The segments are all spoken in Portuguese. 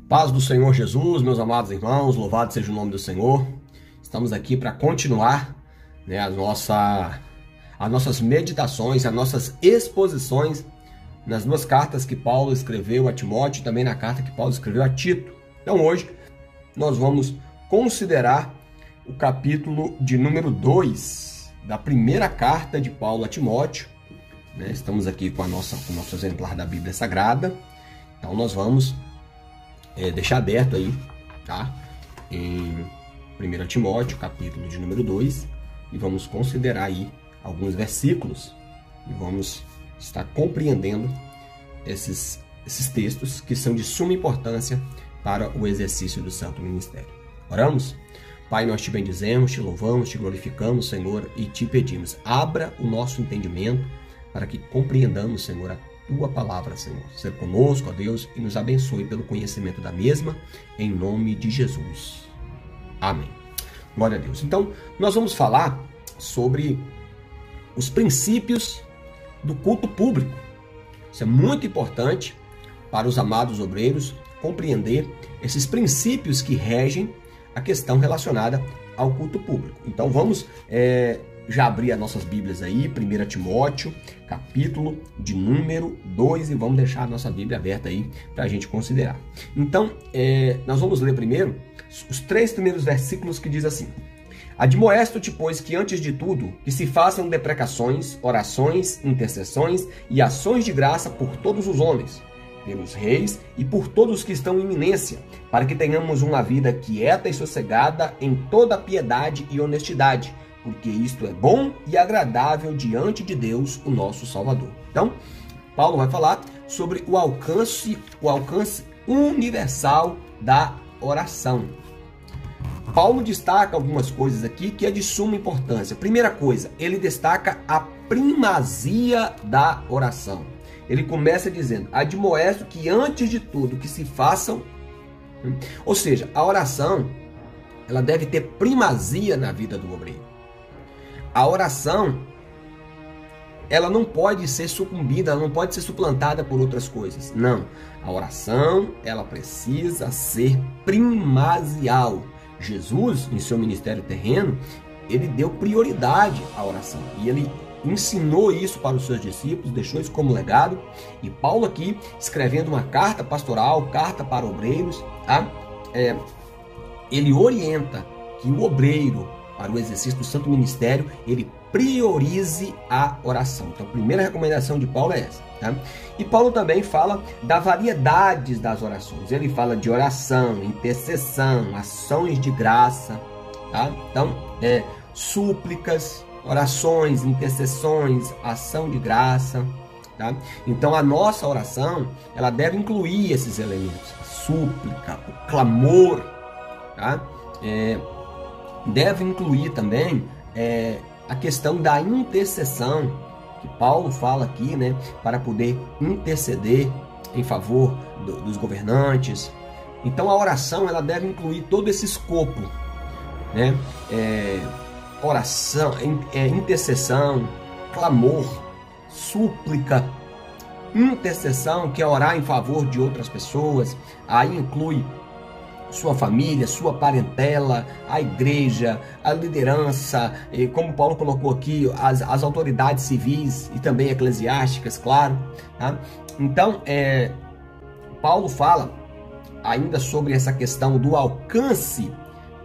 Paz do Senhor Jesus, meus amados irmãos, louvado seja o nome do Senhor. Estamos aqui para continuar as nossas meditações, as nossas exposições nas duas cartas que Paulo escreveu a Timóteo e também na carta que Paulo escreveu a Tito. Então hoje nós vamos considerar o capítulo de número 2 da primeira carta de Paulo a Timóteo. Estamos aqui com o nosso exemplar da Bíblia Sagrada. Então nós vamos deixar aberto aí, tá? Em 1 Timóteo, capítulo de número 2, e vamos considerar aí alguns versículos e vamos estar compreendendo esses textos que são de suma importância para o exercício do santo ministério. Oramos? Pai, nós te bendizemos, te louvamos, te glorificamos, Senhor, e te pedimos, abra o nosso entendimento para que compreendamos, Senhor, a tua palavra, Senhor. Seja conosco, ó Deus, e nos abençoe pelo conhecimento da mesma, em nome de Jesus. Amém. Glória a Deus. Então, nós vamos falar sobre os princípios do culto público. Isso é muito importante para os amados obreiros compreender esses princípios que regem a questão relacionada ao culto público. Então, vamos já abrir as nossas Bíblias aí, 1 Timóteo, capítulo de número 2, e vamos deixar a nossa Bíblia aberta aí para a gente considerar. Então, nós vamos ler primeiro os 3 primeiros versículos que diz assim: Admoesto-te, pois, que antes de tudo, que se façam deprecações, orações, intercessões e ações de graça por todos os homens, pelos reis e por todos que estão em iminência, para que tenhamos uma vida quieta e sossegada em toda piedade e honestidade, porque isto é bom e agradável diante de Deus, o nosso Salvador. Então, Paulo vai falar sobre o alcance universal da oração. Paulo destaca algumas coisas aqui que é de suma importância. Primeira coisa, ele destaca a primazia da oração. Ele começa dizendo: admoesto que antes de tudo que se façam, ou seja, a oração, ela deve ter primazia na vida do obreiro. A oração, ela não pode ser sucumbida, ela não pode ser suplantada por outras coisas. Não, a oração, ela precisa ser primazia. Jesus, em seu ministério terreno, ele deu prioridade à oração. E ele ensinou isso para os seus discípulos, deixou isso como legado. E Paulo aqui, escrevendo uma carta pastoral, carta para obreiros, tá? Ele orienta que o obreiro, para o exercício do santo ministério, ele priorize a oração. Então, a primeira recomendação de Paulo é essa. Tá? E Paulo também fala das variedades das orações. Ele fala de oração, intercessão, ações de graça. Tá? Então, súplicas, orações, intercessões, ação de graça. Tá? Então, a nossa oração, ela deve incluir esses elementos. A súplica, o clamor, tá? Deve incluir também a questão da intercessão, que Paulo fala aqui, né, para poder interceder em favor dos governantes. Então a oração, ela deve incluir todo esse escopo, né? Oração, intercessão, clamor, súplica, intercessão, que é orar em favor de outras pessoas. Aí inclui sua família, sua parentela, a igreja, a liderança, e como Paulo colocou aqui, as autoridades civis e também eclesiásticas, claro. Tá? Então, Paulo fala ainda sobre essa questão do alcance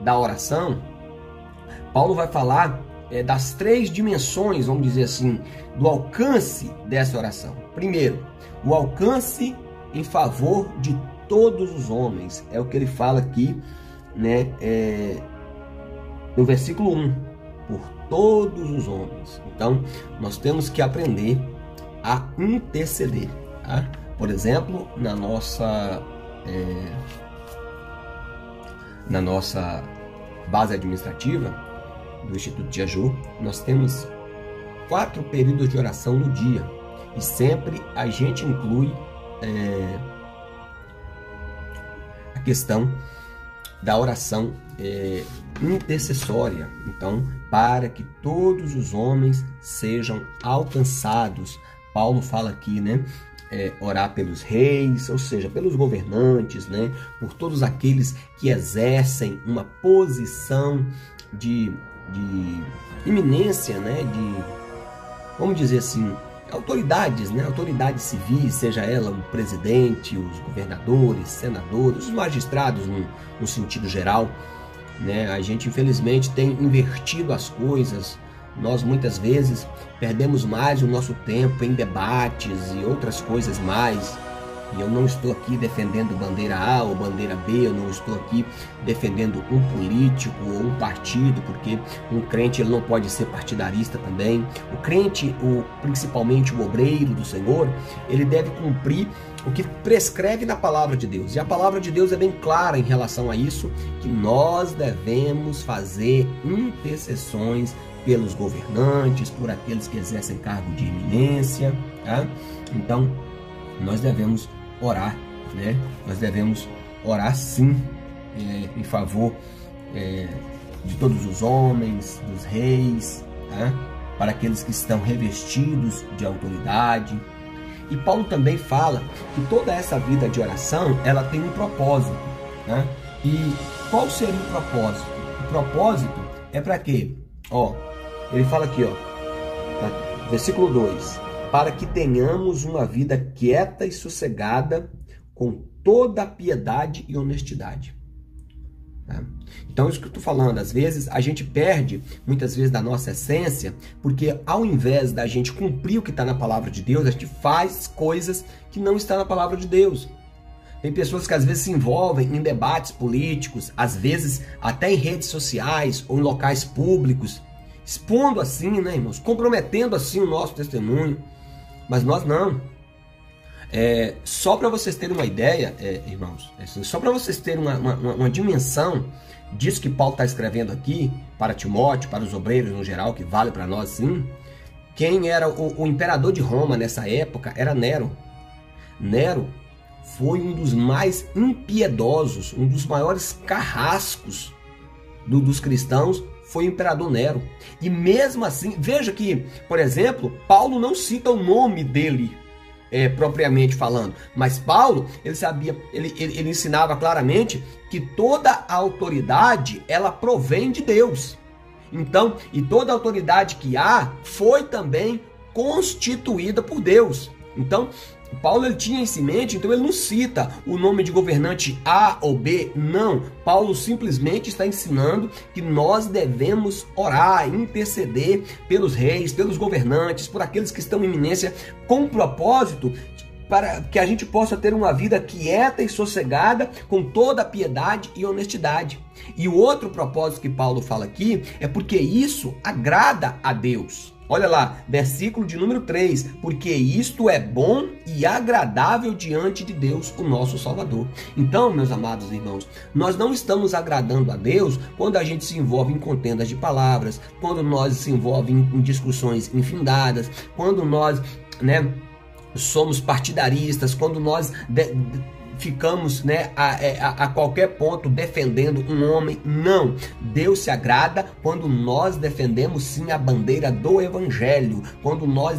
da oração. Paulo vai falar das 3 dimensões, vamos dizer assim, do alcance dessa oração. Primeiro, o alcance em favor de todos os homens, é o que ele fala aqui, né, no versículo 1, por todos os homens. Então, nós temos que aprender a interceder, tá? Por exemplo, na nossa base administrativa do Instituto de Aju, nós temos 4 períodos de oração no dia, e sempre a gente inclui a questão da oração intercessória. Então, para que todos os homens sejam alcançados, Paulo fala aqui, né, orar pelos reis, ou seja, pelos governantes, né? Por todos aqueles que exercem uma posição de iminência, né? Vamos dizer assim, autoridades, né? Autoridades civis, seja ela o presidente, os governadores, senadores, os magistrados no sentido geral, né? A gente infelizmente tem invertido as coisas. Nós muitas vezes perdemos mais o nosso tempo em debates e outras coisas mais. E eu não estou aqui defendendo bandeira A ou bandeira B, eu não estou aqui defendendo um político ou um partido, porque um crente ele não pode ser partidarista também. O crente, principalmente o obreiro do Senhor, ele deve cumprir o que prescreve na palavra de Deus. E a palavra de Deus é bem clara em relação a isso, que nós devemos fazer intercessões pelos governantes, por aqueles que exercem cargo de eminência, tá? Então, nós devemos orar, né? Nós devemos orar sim em favor de todos os homens, dos reis, tá? Para aqueles que estão revestidos de autoridade. E Paulo também fala que toda essa vida de oração, ela tem um propósito, né? E qual seria o propósito? O propósito é para quê? Ele fala aqui, tá? Versículo 2: para que tenhamos uma vida quieta e sossegada, com toda a piedade e honestidade. Tá? Então, isso que eu estou falando, às vezes a gente perde, muitas vezes, da nossa essência, porque ao invés da gente cumprir o que está na palavra de Deus, a gente faz coisas que não estão na palavra de Deus. Tem pessoas que às vezes se envolvem em debates políticos, às vezes até em redes sociais ou em locais públicos, expondo assim, né, irmãos, comprometendo assim o nosso testemunho. Mas nós não. Só para vocês terem uma ideia, irmãos, só para vocês terem uma dimensão disso que Paulo está escrevendo aqui para Timóteo, para os obreiros no geral, que vale para nós sim. Quem era o imperador de Roma nessa época era Nero. Nero foi um dos mais impiedosos, um dos maiores carrascos dos cristãos. Foi o imperador Nero. E mesmo assim, veja que, por exemplo, Paulo não cita o nome dele propriamente falando, mas Paulo, ele sabia, ele ensinava claramente que toda a autoridade, ela provém de Deus. Então, e toda a autoridade que há foi também constituída por Deus. Então, Paulo ele tinha isso em mente, então ele não cita o nome de governante A ou B, não. Paulo simplesmente está ensinando que nós devemos orar, interceder pelos reis, pelos governantes, por aqueles que estão em eminência, com propósito para que a gente possa ter uma vida quieta e sossegada, com toda a piedade e honestidade. E o outro propósito que Paulo fala aqui é porque isso agrada a Deus. Olha lá, versículo de número 3, porque isto é bom e agradável diante de Deus, o nosso Salvador. Então, meus amados irmãos, nós não estamos agradando a Deus quando a gente se envolve em contendas de palavras, quando nós se envolvemos em discussões infindadas, quando nós, somos partidaristas, quando nós ficamos a qualquer ponto defendendo um homem. Não, Deus se agrada quando nós defendemos sim a bandeira do Evangelho, quando nós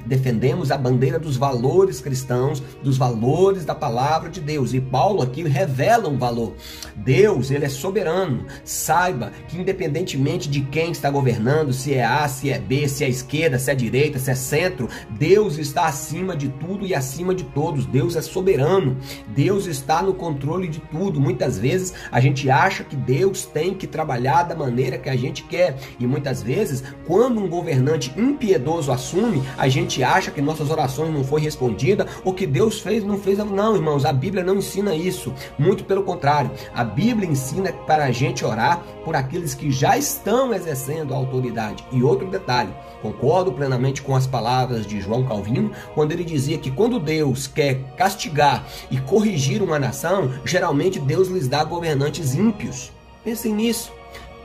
defendemos a bandeira dos valores cristãos, dos valores da palavra de Deus. E Paulo aqui revela um valor. Deus, ele é soberano. Saiba que independentemente de quem está governando, se é A, se é B, se é esquerda, se é direita, se é centro, Deus está acima de tudo e acima de todos. Deus é soberano. Deus está no controle de tudo. Muitas vezes a gente acha que Deus tem que trabalhar da maneira que a gente quer. E muitas vezes, quando um governante impiedoso assume, a gente acha que nossas orações não foram respondidas, ou que Deus fez, não fez. Não, irmãos, a Bíblia não ensina isso. Muito pelo contrário. A Bíblia ensina para a gente orar por aqueles que já estão exercendo a autoridade. E outro detalhe, concordo plenamente com as palavras de João Calvino, quando ele dizia que quando Deus quer castigar e corrigir uma nação, geralmente Deus lhes dá governantes ímpios. Pensem nisso.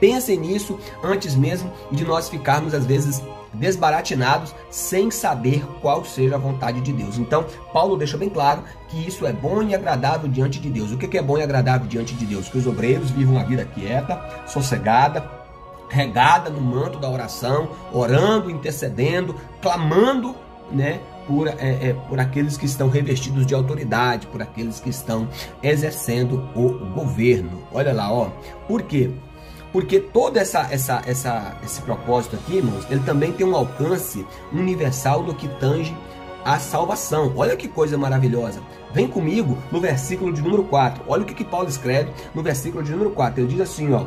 Pensem nisso antes mesmo de nós ficarmos, às vezes, desbaratinados, sem saber qual seja a vontade de Deus. Então, Paulo deixa bem claro que isso é bom e agradável diante de Deus. O que é bom e agradável diante de Deus? Que os obreiros vivam uma vida quieta, sossegada, regada no manto da oração, orando, intercedendo, clamando, por aqueles que estão revestidos de autoridade, por aqueles que estão exercendo o governo. Olha lá, ó. Por quê? Porque todo esse propósito aqui, irmãos, ele também tem um alcance universal no que tange a salvação. Olha que coisa maravilhosa. Vem comigo no versículo de número 4. Olha o que Paulo escreve no versículo de número 4. Ele diz assim, ó.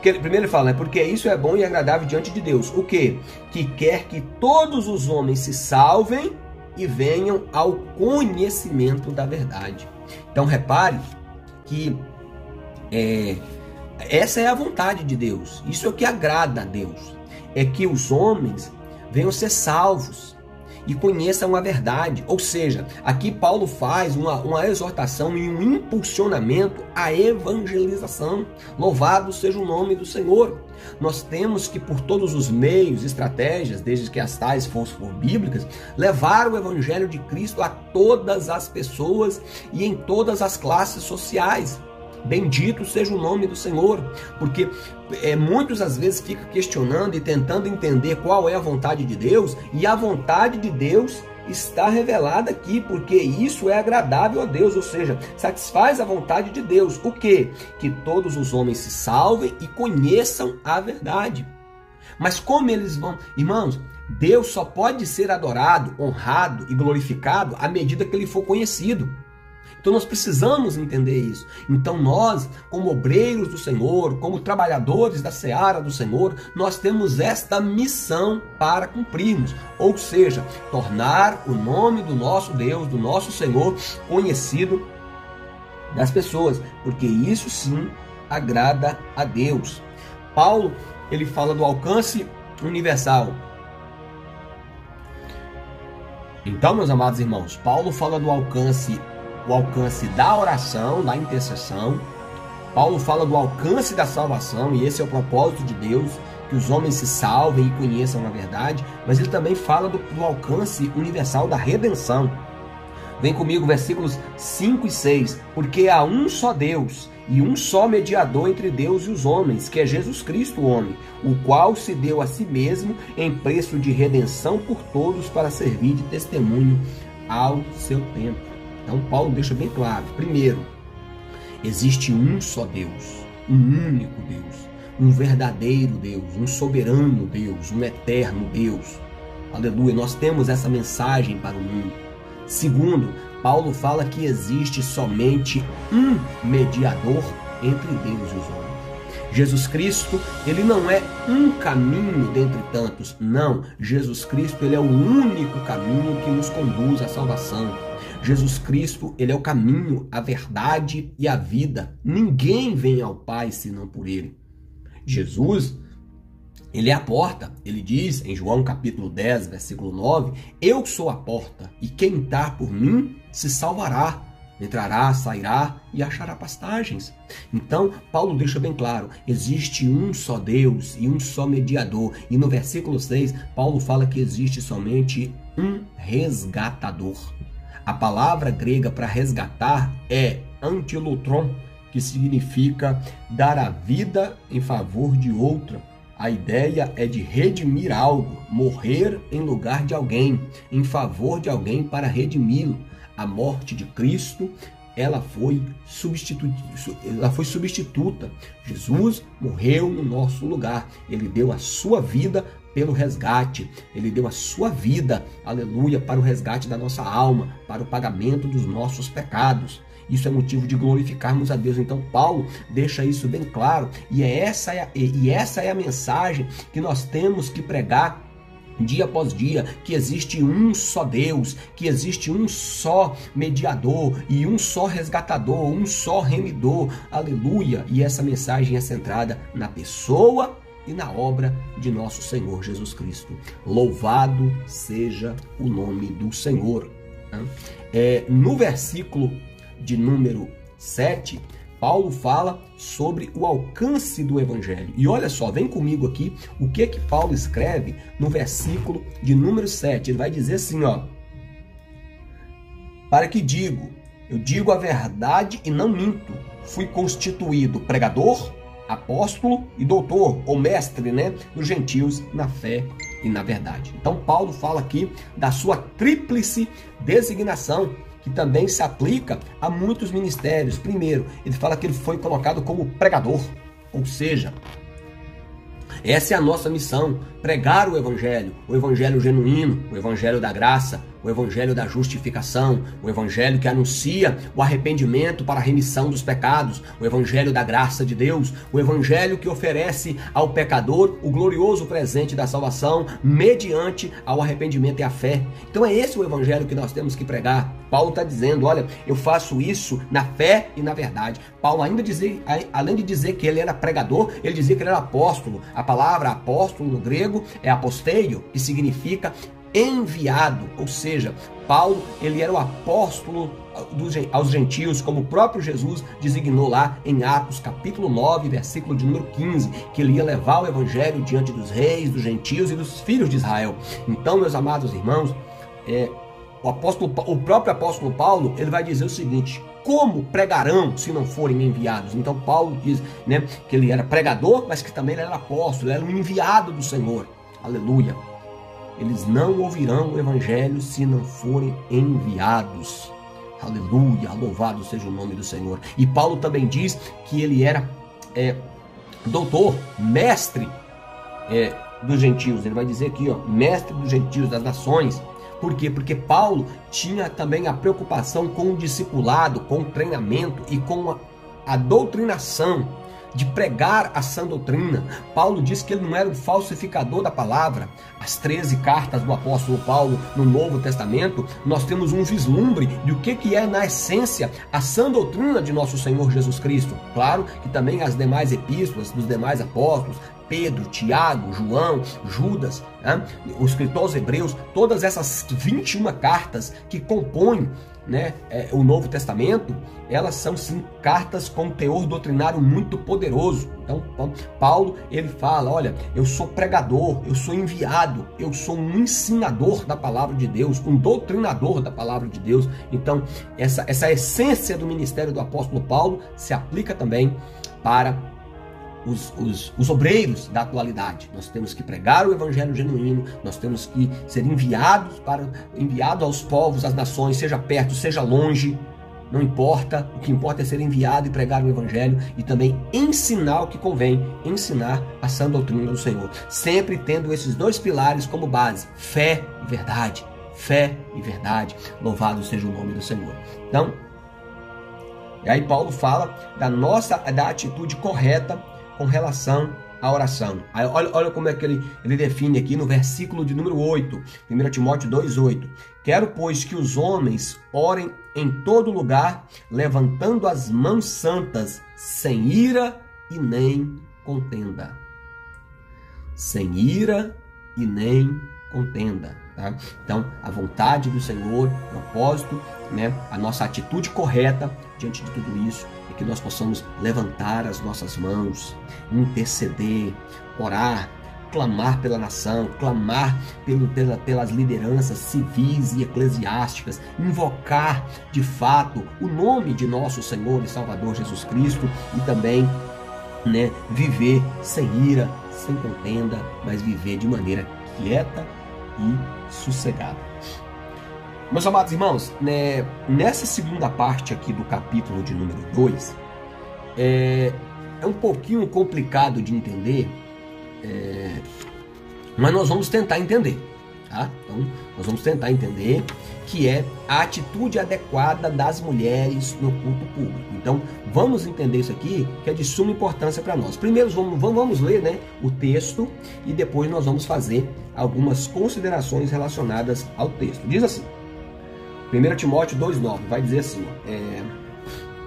Primeiro ele fala, né? Porque isso é bom e agradável diante de Deus. O quê? Que quer que todos os homens se salvem e venham ao conhecimento da verdade. Então repare que essa é a vontade de Deus. Isso é o que agrada a Deus. É que os homens venham ser salvos e conheçam a verdade. Ou seja, aqui Paulo faz uma exortação e um impulsionamento à evangelização. Louvado seja o nome do Senhor. Nós temos que, por todos os meios, estratégias, desde que as tais for bíblicas, levar o evangelho de Cristo a todas as pessoas e em todas as classes sociais. Bendito seja o nome do Senhor, porque muitos às vezes ficam questionando e tentando entender qual é a vontade de Deus, e a vontade de Deus está revelada aqui, porque isso é agradável a Deus, ou seja, satisfaz a vontade de Deus. O quê? Que todos os homens se salvem e conheçam a verdade. Mas como eles vão? Irmãos, Deus só pode ser adorado, honrado e glorificado à medida que ele for conhecido. Então nós precisamos entender isso. Então nós, como obreiros do Senhor, como trabalhadores da seara do Senhor, nós temos esta missão para cumprirmos. Ou seja, tornar o nome do nosso Deus, do nosso Senhor, conhecido das pessoas. Porque isso sim agrada a Deus. Paulo, ele fala do alcance universal. Então, meus amados irmãos, Paulo fala do alcance da oração, da intercessão. Paulo fala do alcance da salvação, e esse é o propósito de Deus, que os homens se salvem e conheçam a verdade, mas ele também fala do alcance universal da redenção. Vem comigo, versículos 5 e 6. Porque há um só Deus e um só mediador entre Deus e os homens, que é Jesus Cristo, o homem, o qual se deu a si mesmo em preço de redenção por todos, para servir de testemunho ao seu tempo. Então Paulo deixa bem claro, primeiro, existe um só Deus, um único Deus, um verdadeiro Deus, um soberano Deus, um eterno Deus. Aleluia, nós temos essa mensagem para o mundo. Segundo, Paulo fala que existe somente um mediador entre Deus e os homens. Jesus Cristo, ele não é um caminho dentre tantos, não. Jesus Cristo, ele é o único caminho que nos conduz à salvação. Jesus Cristo, ele é o caminho, a verdade e a vida. Ninguém vem ao Pai senão por ele. Jesus, ele é a porta. Ele diz em João capítulo 10, versículo 9, eu sou a porta, e quem entrar por mim se salvará. Entrará, sairá e achará pastagens. Então, Paulo deixa bem claro, existe um só Deus e um só mediador. E no versículo 6, Paulo fala que existe somente um resgatador. A palavra grega para resgatar é antilotron, que significa dar a vida em favor de outra. A ideia é de redimir algo, morrer em lugar de alguém, em favor de alguém para redimi-lo. A morte de Cristo, ela foi substituta. Jesus morreu no nosso lugar. Ele deu a sua vida pelo resgate. Ele deu a sua vida, aleluia, para o resgate da nossa alma, para o pagamento dos nossos pecados. Isso é motivo de glorificarmos a Deus. Então Paulo deixa isso bem claro, e essa é a mensagem que nós temos que pregar dia após dia, que existe um só Deus, que existe um só mediador e um só resgatador, um só remidor, aleluia. E essa mensagem é centrada na pessoa e na obra de nosso Senhor Jesus Cristo. Louvado seja o nome do Senhor. No versículo de número 7, Paulo fala sobre o alcance do evangelho. E olha só, vem comigo aqui, o que Paulo escreve no versículo de número 7. Ele vai dizer assim, ó: para que eu digo a verdade e não minto. Fui constituído pregador, apóstolo e doutor, ou mestre, dos gentios na fé e na verdade. Então Paulo fala aqui da sua tríplice designação, que também se aplica a muitos ministérios. Primeiro, ele fala que ele foi colocado como pregador, ou seja, essa é a nossa missão, pregar o evangelho genuíno, o evangelho da graça, o evangelho da justificação, o evangelho que anuncia o arrependimento para a remissão dos pecados, o evangelho da graça de Deus, o evangelho que oferece ao pecador o glorioso presente da salvação mediante ao arrependimento e a fé. Então é esse o evangelho que nós temos que pregar. Paulo está dizendo, olha, eu faço isso na fé e na verdade. Paulo ainda além de dizer que ele era pregador, ele dizia que ele era apóstolo. A palavra apóstolo no grego é aposteio, que significa enviado, ou seja, Paulo, ele era o apóstolo aos gentios, como o próprio Jesus designou lá em Atos capítulo 9, versículo de número 15, que ele ia levar o evangelho diante dos reis, dos gentios e dos filhos de Israel. Então, meus amados irmãos, o próprio apóstolo Paulo, ele vai dizer o seguinte: como pregarão se não forem enviados? Então Paulo diz, né, que ele era pregador, mas que também ele era apóstolo, ele era um enviado do Senhor. Aleluia. Eles não ouvirão o evangelho se não forem enviados. Aleluia, louvado seja o nome do Senhor. E Paulo também diz que ele era doutor, mestre dos gentios. Ele vai dizer aqui, mestre dos gentios, das nações. Por quê? Porque Paulo tinha também a preocupação com o discipulado, com o treinamento e com a doutrinação, de pregar a sã doutrina. Paulo disse que ele não era um falsificador da palavra. As 13 cartas do apóstolo Paulo no Novo Testamento, nós temos um vislumbre de o que é na essência a sã doutrina de nosso Senhor Jesus Cristo. Claro que também as demais epístolas dos demais apóstolos, Pedro, Tiago, João, Judas, né? O escritor aos Hebreus, todas essas 21 cartas que compõem, né, o Novo Testamento, elas são sim cartas com teor doutrinário muito poderoso. Então Paulo, ele fala, olha, eu sou pregador, eu sou enviado, eu sou um ensinador da palavra de Deus, um doutrinador da palavra de Deus. Então essa essência do ministério do apóstolo Paulo se aplica também para os obreiros da atualidade. Nós temos que pregar o evangelho genuíno, nós temos que ser enviados aos povos, às nações, seja perto, seja longe, não importa, o que importa é ser enviado e pregar o evangelho e também ensinar o que convém, ensinar a sã doutrina do Senhor, sempre tendo esses dois pilares como base, fé e verdade, louvado seja o nome do Senhor. Então, e aí Paulo fala da atitude correta com relação à oração. Aí, olha como é que ele define aqui no versículo de número 8, 1 Timóteo 2,8. Quero, pois, que os homens orem em todo lugar, levantando as mãos santas, sem ira e nem contenda. Sem ira e nem contenda. Tá? Então, a vontade do Senhor, o propósito, né, a nossa atitude correta diante de tudo isso, é que nós possamos levantar as nossas mãos, interceder, orar, clamar pela nação, clamar pelas lideranças civis e eclesiásticas, invocar de fato o nome de nosso Senhor e Salvador Jesus Cristo e também, né, viver sem ira, sem contenda, mas viver de maneira quieta e sossegada. Meus amados irmãos, né, nessa segunda parte aqui do capítulo de número 2, é um pouquinho complicado de entender, mas nós vamos tentar entender, tá? Então, nós vamos tentar entender que é a atitude adequada das mulheres no culto público. Então, vamos entender isso aqui, que é de suma importância para nós. Primeiro, vamos ler, né, o texto e depois nós vamos fazer algumas considerações relacionadas ao texto. Diz assim, 1 Timóteo 2,9, vai dizer assim,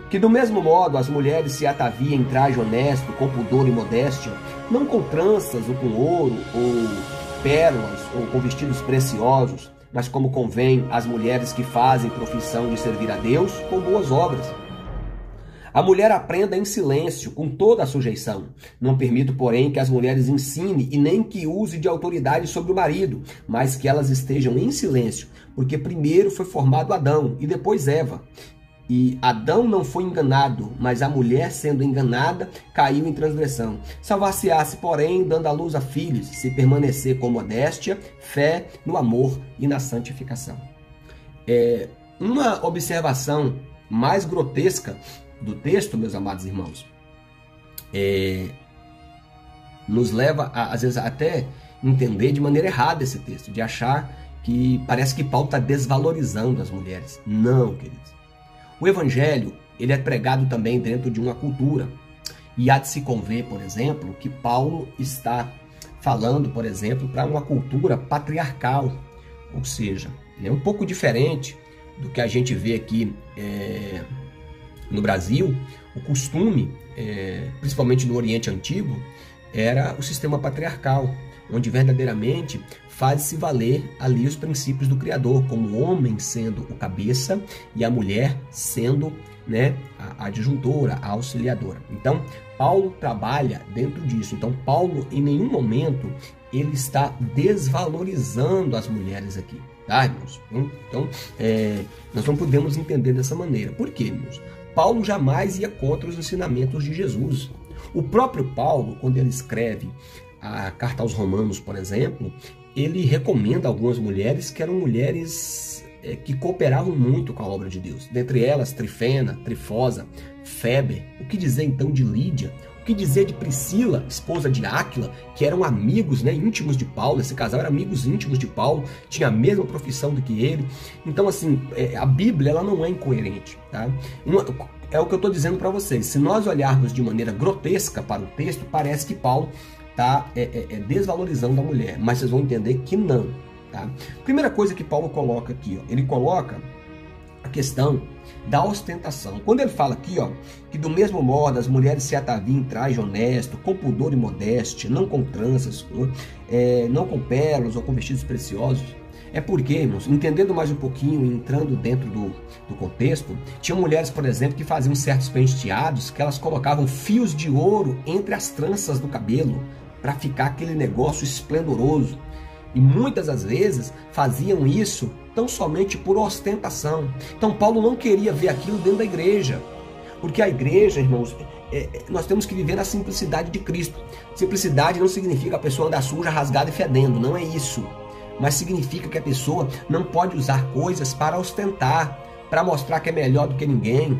que do mesmo modo as mulheres se ataviem em traje honesto, com pudor e modéstia, não com tranças ou com ouro, ou pérolas, ou com vestidos preciosos, mas como convém às mulheres que fazem profissão de servir a Deus com boas obras. A mulher aprenda em silêncio, com toda a sujeição. Não permito, porém, que as mulheres ensinem e nem que use de autoridade sobre o marido, mas que elas estejam em silêncio, porque primeiro foi formado Adão e depois Eva. E Adão não foi enganado, mas a mulher, sendo enganada, caiu em transgressão. Salvar-se-á-se, porém, dando à luz a filhos, se permanecer com modéstia, fé, no amor e na santificação. Uma observação mais grotesca do texto, meus amados irmãos, nos leva, às vezes, até entender de maneira errada esse texto, de achar que parece que Paulo está desvalorizando as mulheres. Não, queridos. O evangelho, ele é pregado também dentro de uma cultura. E há de se conver, por exemplo, que Paulo está falando, por exemplo, para uma cultura patriarcal. Ou seja, é um pouco diferente do que a gente vê aqui no Brasil. O costume, principalmente no Oriente Antigo, era o sistema patriarcal, onde verdadeiramente faz-se valer ali os princípios do Criador, como o homem sendo o cabeça e a mulher sendo, né, a adjuntora, a auxiliadora. Então, Paulo trabalha dentro disso. Então, Paulo, em nenhum momento, ele está desvalorizando as mulheres aqui, tá, irmãos? Então, nós não podemos entender dessa maneira. Por quê, irmãos? Paulo jamais ia contra os ensinamentos de Jesus. O próprio Paulo, quando ele escreve a carta aos Romanos, por exemplo, ele recomenda algumas mulheres que eram mulheres que cooperavam muito com a obra de Deus. Dentre elas, Trifena, Trifosa, Féber. O que dizer então de Lídia? O que dizer de Priscila, esposa de Áquila, que eram amigos, né, íntimos de Paulo? Esse casal era amigos íntimos de Paulo, tinha a mesma profissão do que ele. Então, assim, a Bíblia ela não é incoerente, tá? É o que eu estou dizendo para vocês. Se nós olharmos de maneira grotesca para o texto, parece que Paulo está desvalorizando a mulher, mas vocês vão entender que não. Tá? Primeira coisa que Paulo coloca aqui, ó, ele coloca a questão da ostentação. Quando ele fala aqui, ó, que do mesmo modo as mulheres se ataviem em traje honesto, com pudor e modéstia, não com tranças, não com pérolas ou com vestidos preciosos, é porque, irmãos, entendendo mais um pouquinho e entrando dentro do contexto, tinha mulheres, por exemplo, que faziam certos penteados que elas colocavam fios de ouro entre as tranças do cabelo para ficar aquele negócio esplendoroso. E muitas das vezes faziam isso tão somente por ostentação. Então Paulo não queria ver aquilo dentro da igreja. Porque a igreja, irmãos, nós temos que viver na simplicidade de Cristo. Simplicidade não significa a pessoa andar suja, rasgada e fedendo. Não é isso. Mas significa que a pessoa não pode usar coisas para ostentar, para mostrar que é melhor do que ninguém,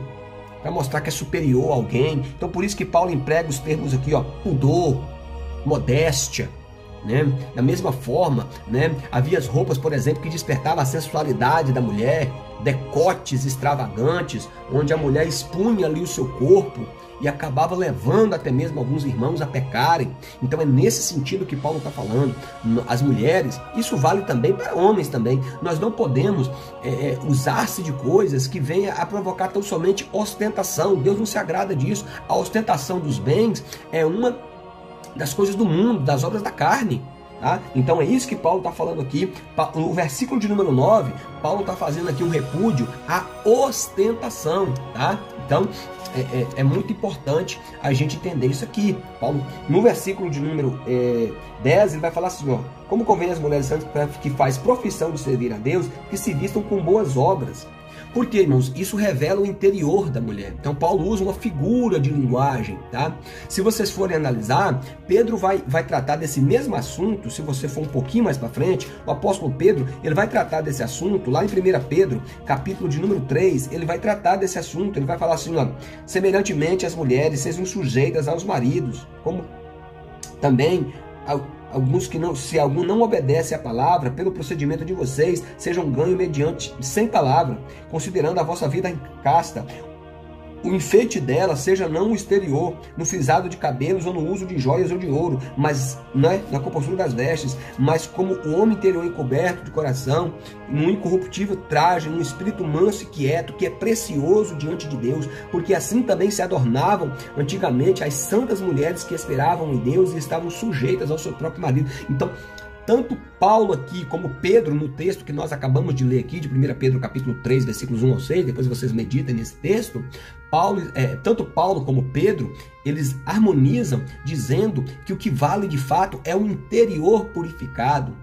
para mostrar que é superior a alguém. Então por isso que Paulo emprega os termos aqui, ó, pudor, modéstia, né? Da mesma forma, né, havia as roupas, por exemplo, que despertavam a sensualidade da mulher, decotes extravagantes, onde a mulher expunha ali o seu corpo e acabava levando até mesmo alguns irmãos a pecarem. Então é nesse sentido que Paulo está falando. As mulheres, isso vale também para homens também. Nós não podemos usar-se de coisas que venham a provocar tão somente ostentação. Deus não se agrada disso. A ostentação dos bens é uma das coisas do mundo, das obras da carne. Tá? Então é isso que Paulo está falando aqui. No versículo de número 9, Paulo está fazendo aqui um repúdio à ostentação. Tá? Então é muito importante a gente entender isso aqui. Paulo, no versículo de número 10, ele vai falar assim, ó, como convém às mulheres santas que faz profissão de servir a Deus, que se vistam com boas obras. Porque, irmãos, isso revela o interior da mulher. Então Paulo usa uma figura de linguagem, tá? Se vocês forem analisar, Pedro vai tratar desse mesmo assunto. Se você for um pouquinho mais para frente, o apóstolo Pedro, ele vai tratar desse assunto lá em 1 Pedro, capítulo de número 3, ele vai tratar desse assunto. Ele vai falar assim, ó, semelhantemente as mulheres sejam sujeitas aos maridos, como também alguns que não, se algum não obedece à palavra, pelo procedimento de vocês, sejam ganho mediante sem palavra, considerando a vossa vida casta. O enfeite dela seja não o exterior, no frisado de cabelos ou no uso de joias ou de ouro, mas na compostura das vestes, mas como o homem interior encoberto de coração, num incorruptível traje, num espírito manso e quieto, que é precioso diante de Deus, porque assim também se adornavam antigamente as santas mulheres que esperavam em Deus e estavam sujeitas ao seu próprio marido. Então, tanto Paulo aqui como Pedro, no texto que nós acabamos de ler aqui, de 1 Pedro capítulo 3, versículos 1 ao 6, depois vocês meditem nesse texto, tanto Paulo como Pedro, eles harmonizam dizendo que o que vale de fato é o interior purificado.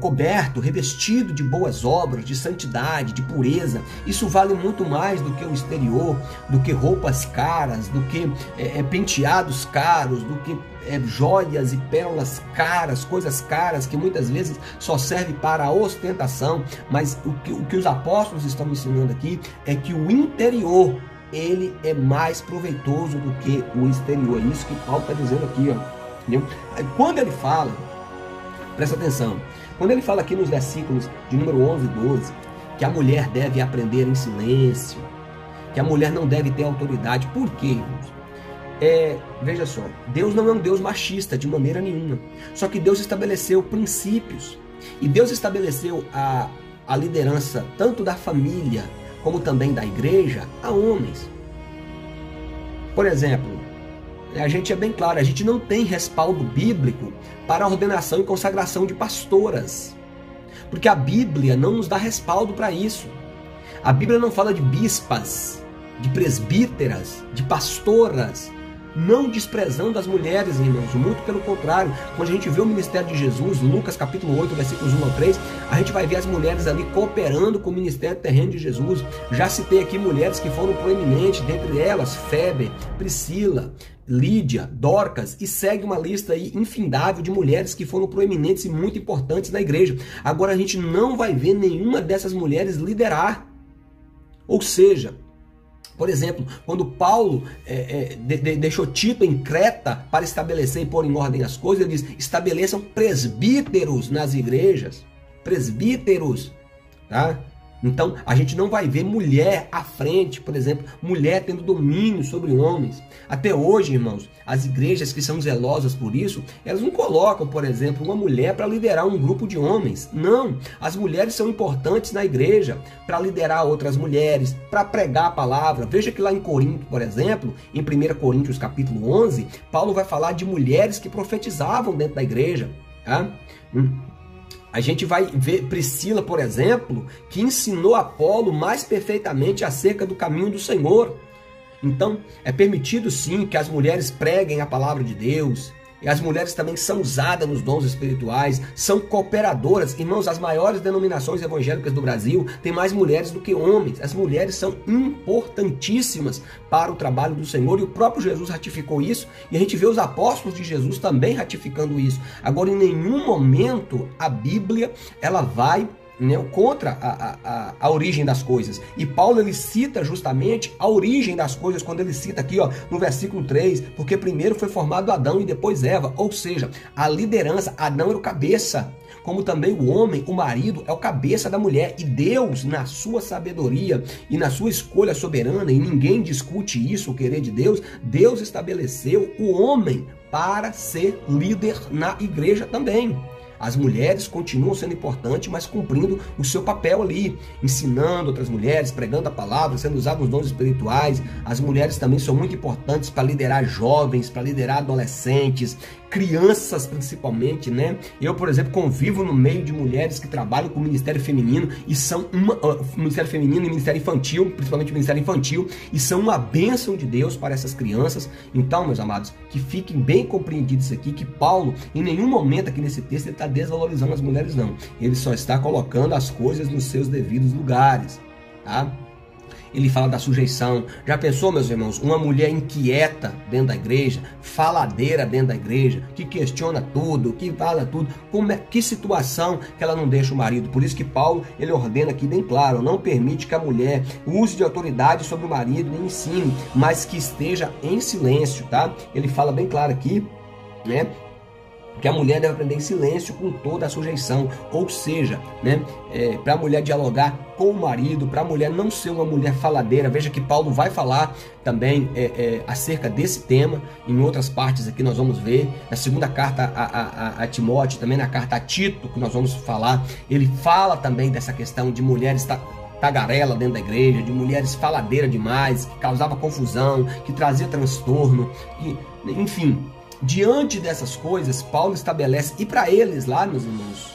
coberto, revestido de boas obras, de santidade, de pureza. Isso vale muito mais do que o exterior, do que roupas caras, do que penteados caros, do que joias e pérolas caras, coisas caras que muitas vezes só servem para a ostentação. Mas o que os apóstolos estão ensinando aqui é que o interior, ele é mais proveitoso do que o exterior. É isso que Paulo está dizendo aqui, ó. Entendeu? Quando ele fala, presta atenção, quando ele fala aqui nos versículos de número 11 e 12, que a mulher deve aprender em silêncio, que a mulher não deve ter autoridade. Por quê, irmãos? Veja só, Deus não é um Deus machista de maneira nenhuma. Só que Deus estabeleceu princípios. E Deus estabeleceu a liderança tanto da família como também da igreja a homens. Por exemplo, a gente é bem claro, a gente não tem respaldo bíblico para a ordenação e consagração de pastoras. Porque a Bíblia não nos dá respaldo para isso. A Bíblia não fala de bispas, de presbíteras, de pastoras, não desprezando as mulheres, irmãos, muito pelo contrário. Quando a gente vê o ministério de Jesus, Lucas capítulo 8, versículos 1 ao 3, a gente vai ver as mulheres ali cooperando com o ministério terreno de Jesus. Já citei aqui mulheres que foram proeminentes, dentre elas Febe, Priscila, Lídia, Dorcas, e segue uma lista aí infindável de mulheres que foram proeminentes e muito importantes na igreja. Agora a gente não vai ver nenhuma dessas mulheres liderar. Ou seja, por exemplo, quando Paulo deixou Tito em Creta para estabelecer e pôr em ordem as coisas, ele diz: estabeleçam presbíteros nas igrejas. Presbíteros, tá? Então, a gente não vai ver mulher à frente, por exemplo, mulher tendo domínio sobre homens. Até hoje, irmãos, as igrejas que são zelosas por isso, elas não colocam, por exemplo, uma mulher para liderar um grupo de homens. Não, as mulheres são importantes na igreja para liderar outras mulheres, para pregar a palavra. Veja que lá em Corinto, por exemplo, em 1 Coríntios capítulo 11, Paulo vai falar de mulheres que profetizavam dentro da igreja, tá? A gente vai ver Priscila, por exemplo, que ensinou Apolo mais perfeitamente acerca do caminho do Senhor. Então, é permitido sim que as mulheres preguem a palavra de Deus. E as mulheres também são usadas nos dons espirituais, são cooperadoras. Irmãos, as maiores denominações evangélicas do Brasil têm mais mulheres do que homens. As mulheres são importantíssimas para o trabalho do Senhor, e o próprio Jesus ratificou isso, e a gente vê os apóstolos de Jesus também ratificando isso. Agora, em nenhum momento a Bíblia ela vai contra a origem das coisas. E Paulo ele cita justamente a origem das coisas quando ele cita aqui, ó, no versículo 3, porque primeiro foi formado Adão e depois Eva. Ou seja, a liderança, Adão era o cabeça, como também o homem, o marido, é o cabeça da mulher. E Deus, na sua sabedoria e na sua escolha soberana, e ninguém discute isso, o querer de Deus, Deus estabeleceu o homem para ser líder na igreja também. As mulheres continuam sendo importantes, mas cumprindo o seu papel ali, ensinando outras mulheres, pregando a palavra, sendo usados nos dons espirituais. As mulheres também são muito importantes para liderar jovens, para liderar adolescentes, crianças principalmente, né? Eu, por exemplo, convivo no meio de mulheres que trabalham com o Ministério Feminino e são Ministério Feminino e Ministério Infantil, principalmente o Ministério Infantil, e são uma bênção de Deus para essas crianças. Então, meus amados, que fiquem bem compreendidos isso aqui, que Paulo, em nenhum momento aqui nesse texto, ele está desvalorizando as mulheres, não. Ele só está colocando as coisas nos seus devidos lugares, tá? Ele fala da sujeição. Já pensou, meus irmãos, uma mulher inquieta dentro da igreja, faladeira dentro da igreja, que questiona tudo, que fala tudo, que situação que ela não deixa o marido? Por isso que Paulo, ele ordena aqui bem claro: não permite que a mulher use de autoridade sobre o marido, nem ensine, mas que esteja em silêncio, tá? Ele fala bem claro aqui, né, que a mulher deve aprender em silêncio com toda a sujeição. Ou seja, né, para a mulher dialogar com o marido, para a mulher não ser uma mulher faladeira. Veja que Paulo vai falar também acerca desse tema em outras partes aqui. Nós vamos ver na segunda carta a Timóteo, também na carta a Tito, que nós vamos falar. Ele fala também dessa questão de mulheres tagarela dentro da igreja, de mulheres faladeiras demais, que causava confusão, que trazia transtorno, enfim. Diante dessas coisas, Paulo estabelece, e para eles lá, meus irmãos,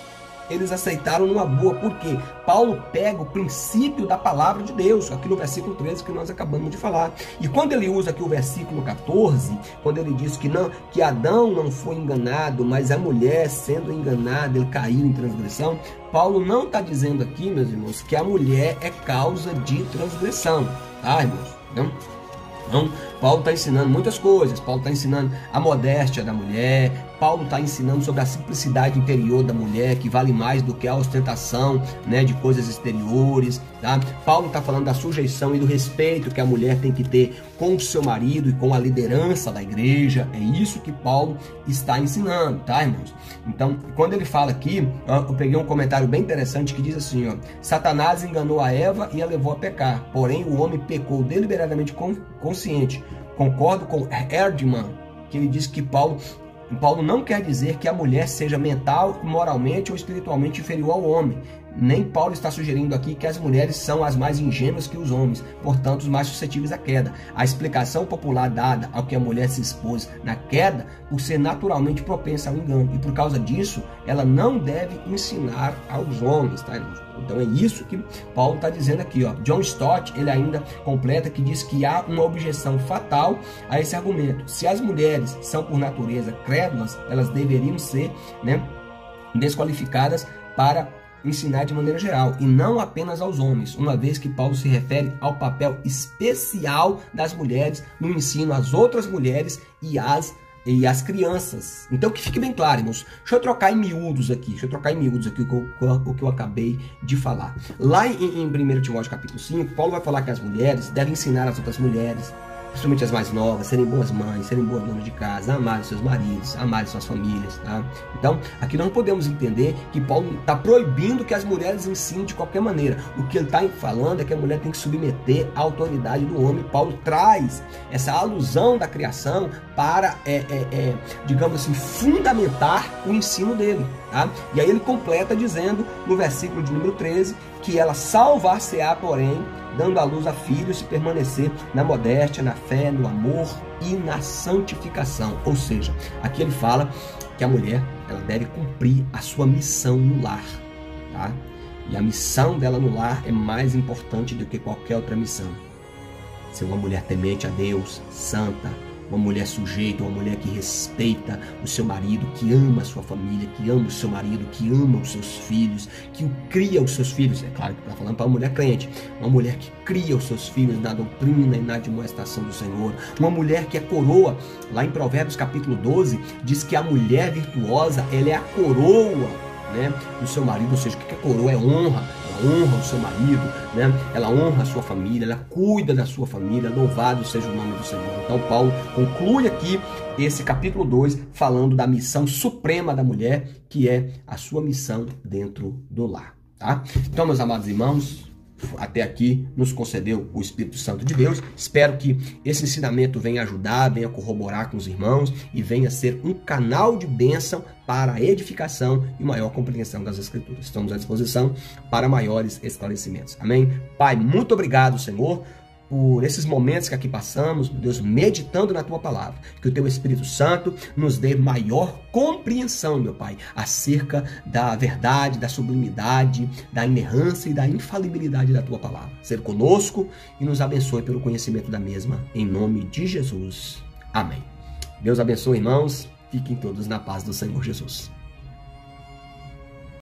eles aceitaram numa boa, porque Paulo pega o princípio da palavra de Deus, aqui no versículo 13 que nós acabamos de falar. E quando ele usa aqui o versículo 14, quando ele diz que Adão não foi enganado, mas a mulher sendo enganada, ele caiu em transgressão, Paulo não está dizendo aqui, meus irmãos, que a mulher é causa de transgressão, tá, irmãos? Não, Paulo está ensinando muitas coisas. Paulo está ensinando a modéstia da mulher. Paulo está ensinando sobre a simplicidade interior da mulher, que vale mais do que a ostentação, né, de coisas exteriores, tá? Paulo está falando da sujeição e do respeito que a mulher tem que ter com o seu marido e com a liderança da igreja. É isso que Paulo está ensinando, tá, irmãos? Então, quando ele fala aqui, eu peguei um comentário bem interessante que diz assim, ó: Satanás enganou a Eva e a levou a pecar, porém o homem pecou deliberadamente consciente. Concordo com Erdmann, que ele diz que Paulo não quer dizer que a mulher seja mental, moralmente ou espiritualmente inferior ao homem. Nem Paulo está sugerindo aqui que as mulheres são as mais ingênuas que os homens, portanto os mais suscetíveis à queda. A explicação popular dada ao que a mulher se expôs na queda por ser naturalmente propensa ao engano, e por causa disso ela não deve ensinar aos homens, tá, irmãos? Então é isso que Paulo está dizendo aqui, ó. John Stott, ele ainda completa que diz que há uma objeção fatal a esse argumento. Se as mulheres são por natureza crédulas, elas deveriam ser, né, desqualificadas para ensinar de maneira geral, e não apenas aos homens, uma vez que Paulo se refere ao papel especial das mulheres no ensino às outras mulheres e às crianças. Então que fique bem claro, irmãos. Deixa eu trocar em miúdos aqui o que eu acabei de falar. Lá em 1 Timóteo capítulo 5, Paulo vai falar que as mulheres devem ensinar as outras mulheres, principalmente as mais novas, serem boas mães, serem boas donas de casa, amarem seus maridos, amarem suas famílias, tá? Então, aqui nós não podemos entender que Paulo está proibindo que as mulheres ensinem de qualquer maneira. O que ele está falando é que a mulher tem que submeter à autoridade do homem. Paulo traz essa alusão da criação para, digamos assim, fundamentar o ensino dele, tá? E aí ele completa dizendo, no versículo de número 13, que ela salvar-se-á, porém, dando à luz a filhos, se permanecer na modéstia, na fé, no amor e na santificação. Ou seja, aqui ele fala que a mulher, ela deve cumprir a sua missão no lar, tá? E a missão dela no lar é mais importante do que qualquer outra missão. Ser uma mulher temente a Deus, santa, uma mulher sujeita, uma mulher que respeita o seu marido, que ama a sua família, que ama o seu marido, que ama os seus filhos, que cria os seus filhos. É claro que está falando para uma mulher crente, uma mulher que cria os seus filhos na doutrina e na admoestação do Senhor, uma mulher que é coroa. Lá em Provérbios capítulo 12, diz que a mulher virtuosa, ela é a coroa, né, do seu marido. Ou seja, o que é coroa? É honra. Ela honra o seu marido, né? Ela honra a sua família, ela cuida da sua família. Louvado seja o nome do Senhor. Então Paulo conclui aqui esse capítulo 2 falando da missão suprema da mulher, que é a sua missão dentro do lar, tá? Então, meus amados irmãos, até aqui nos concedeu o Espírito Santo de Deus. Espero que esse ensinamento venha ajudar, venha corroborar com os irmãos e venha ser um canal de bênção para a edificação e maior compreensão das Escrituras. Estamos à disposição para maiores esclarecimentos. Amém? Pai, muito obrigado, Senhor, por esses momentos que aqui passamos, Deus, meditando na Tua Palavra. Que o Teu Espírito Santo nos dê maior compreensão, meu Pai, acerca da verdade, da sublimidade, da inerrância e da infalibilidade da Tua Palavra. Ser conosco e nos abençoe pelo conhecimento da mesma, em nome de Jesus. Amém. Deus abençoe, irmãos. Fiquem todos na paz do Senhor Jesus.